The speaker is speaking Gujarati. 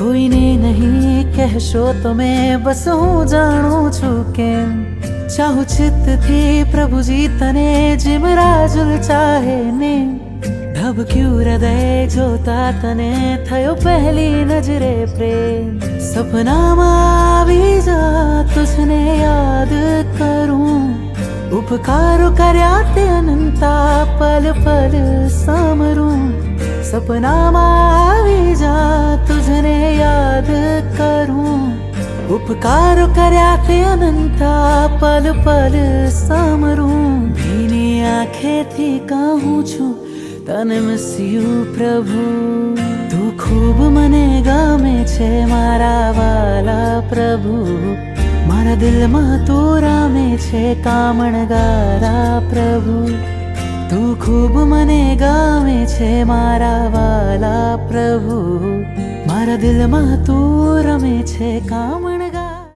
કોઈને નહીં કહેશો તમે, બસ હું જાણું છું કેમ. ચાહું ચિત્તથી પ્રભુજી તને, જેમ રાજુલ ચાહે ને. ધબક્યું હૃદય જોતા તને, થયો પહેલી નજરે પ્રેમ. સપનામાં આવી જા, તુજને યાદ કરું. ઉપકારો કર્યા તે અનંતા, પલ પલ સામરું. સપનામાં આવી જા, તુજને યાદ કરું. ઉપકારો કર્યા તે અનંતા, પલ પલ સામરું. ભીની આંખેથી કહું છું, તને મિસ યુ પ્રભુ. તું ખૂબ મને ગમે છે મારા વાલા પ્રભુ. મારા દિલમાં તું રામે છે કામણગારા પ્રભુ. તું ખૂબ મને ગમે છે મારા વાલા પ્રભુ. મારા દિલમાં તું રમે છે કામણ